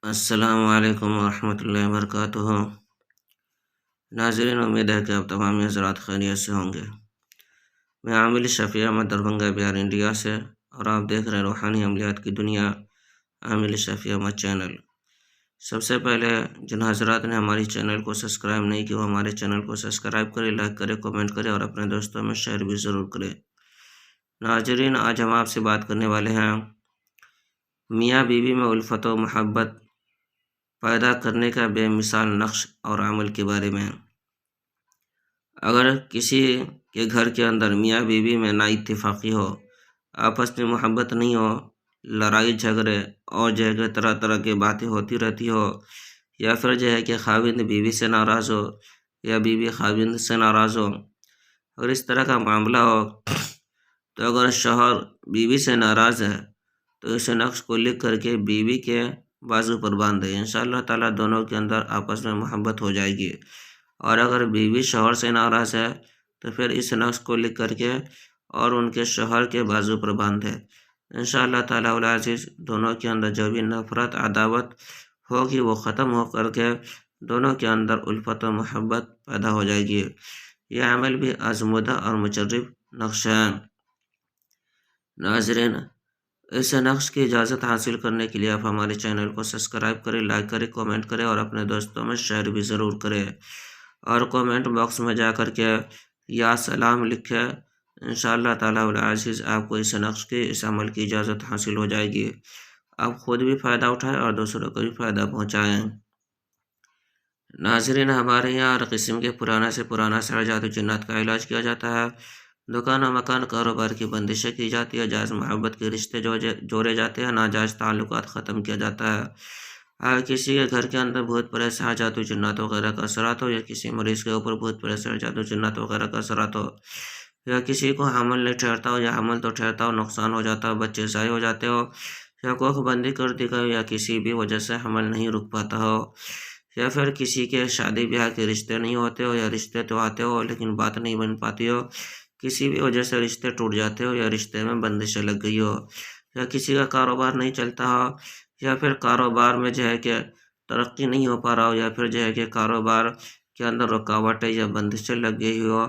السلام علیکم ورحمۃ اللہ وبرکاتہ۔ ناظرین، امید ہے کہ آپ تمام حضرات خیریت سے ہوں گے۔ میں عامل شفیع احمد دربھنگہ بہار انڈیا سے، اور آپ دیکھ رہے ہیں روحانی عملیات کی دنیا عامل شفیع احمد چینل۔ سب سے پہلے جن حضرات نے ہماری چینل کو سبسکرائب نہیں کیا وہ ہمارے چینل کو سبسکرائب کرے، لائک کرے، کمنٹ کرے اور اپنے دوستوں میں شیئر بھی ضرور کرے۔ ناظرین، آج ہم آپ سے بات کرنے والے ہیں میاں بیوی میں الفت و محبت پیدا کرنے کا بے مثال نقش اور عمل کے بارے میں۔ اگر کسی کے گھر کے اندر میاں بیوی میں نا اتفاقی ہو، آپس میں محبت نہیں ہو، لڑائی جھگڑے اور جو ہے کہ طرح طرح کی باتیں ہوتی رہتی ہو، یا پھر جو ہے کہ خاوند بیوی سے ناراض ہو یا بیوی خاوند سے ناراض ہو، اگر اس طرح کا معاملہ ہو تو اگر شوہر بیوی سے ناراض ہے تو اس نقش کو لکھ کر کے بیوی کے بازو پر باندھ دے، انشاءاللہ تعالیٰ دونوں کے اندر آپس میں محبت ہو جائے گی۔ اور اگر بیوی شوہر سے ناراض ہے تو پھر اس نقش کو لکھ کر کے اور ان کے شوہر کے بازو پر باندھ دے، انشاءاللہ تعالیٰ العزیز دونوں کے اندر جو بھی نفرت عداوت ہوگی وہ ختم ہو کر کے دونوں کے اندر الفت و محبت پیدا ہو جائے گی۔ یہ عمل بھی آزمودہ اور مجرب نقش ہے۔ ناظرین، اس نقش کی اجازت حاصل کرنے کے لیے آپ ہمارے چینل کو سبسکرائب کریں، لائک کریں، کمنٹ کریں اور اپنے دوستوں میں شیئر بھی ضرور کریں، اور کمنٹ باکس میں جا کر کے یا سلام لکھیں، انشاءاللہ تعالیٰ العزیز آپ کو اس نقش کی، اس عمل کی اجازت حاصل ہو جائے گی۔ آپ خود بھی فائدہ اٹھائیں اور دوسروں کو بھی فائدہ پہنچائیں۔ ناظرین، ہمارے یہاں ہر قسم کے پرانا سے پرانا سحر جادو جنات کا علاج کیا جاتا ہے۔ دکان و مکان کاروبار کی بندشیں کی جاتی ہے، جائز محبت کے رشتے جوڑے جاتے ہیں، ناجائز تعلقات ختم کیا جاتا ہے۔ اگر کسی کے گھر کے اندر بہت پریشان جادو جنات وغیرہ کا اثرات ہو، یا کسی مریض کے اوپر بہت پریشان جادو جنات وغیرہ کا اثرات ہو، یا کسی کو حمل نہیں ٹھہرتا ہو یا حمل تو ٹھہرتا ہو نقصان ہو جاتا ہو، بچے ضائع ہو جاتے ہو، یا کوکھ بندی کر دی گئی یا کسی بھی وجہ سے حمل نہیں رک پاتا ہو، یا پھر کسی کے شادی بیاہ کے رشتے نہیں ہوتے ہو، یا رشتے تو آتے ہو لیکن بات نہیں بن پاتی ہو، کسی بھی وجہ سے رشتے ٹوٹ جاتے ہو یا رشتے میں بندشیں لگ گئی ہو، یا کسی کا کاروبار نہیں چلتا ہو، یا پھر کاروبار میں جو ہے کہ ترقی نہیں ہو پا رہا ہو، یا پھر جو ہے کہ کاروبار کے اندر رکاوٹیں یا بندشیں لگ گئی ہو،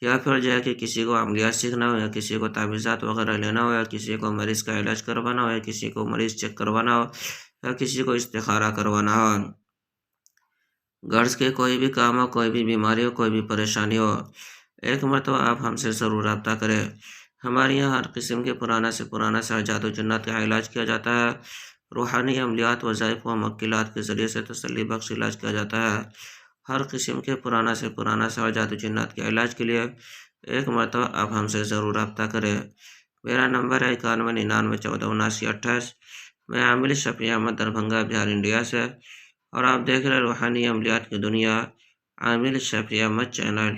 یا پھر جو ہے کہ کسی کو عملیات سیکھنا ہو، یا کسی کو تعویذات وغیرہ لینا ہو، یا کسی کو مریض کا علاج کروانا ہو، یا کسی کو مریض چیک کروانا ہو، یا کسی کو استخارہ کروانا ہو، غرض کے کوئی بھی کام ہو، کوئی بھی بیماری ہو، کوئی بھی پریشانی ہو، ایک مرتبہ آپ ہم سے ضرور رابطہ کریں۔ ہمارے یہاں ہر قسم کے پرانا سے پرانا سحر جادو جنات کا علاج کیا جاتا ہے۔ روحانی عملیات، وظائف و موکلات کے ذریعے سے تسلی بخش علاج کیا جاتا ہے۔ ہر قسم کے پرانا سے پرانا سحر جادو جنات کے علاج کے لیے ایک مرتبہ آپ ہم سے ضرور رابطہ کریں۔ میرا نمبر ہے 9199147928۔ میں عامل شفیع احمد دربھنگہ بہار انڈیا سے، اور آپ دیکھ رہے روحانی عملیات کی دنیا عامل شفیع احمد چینل۔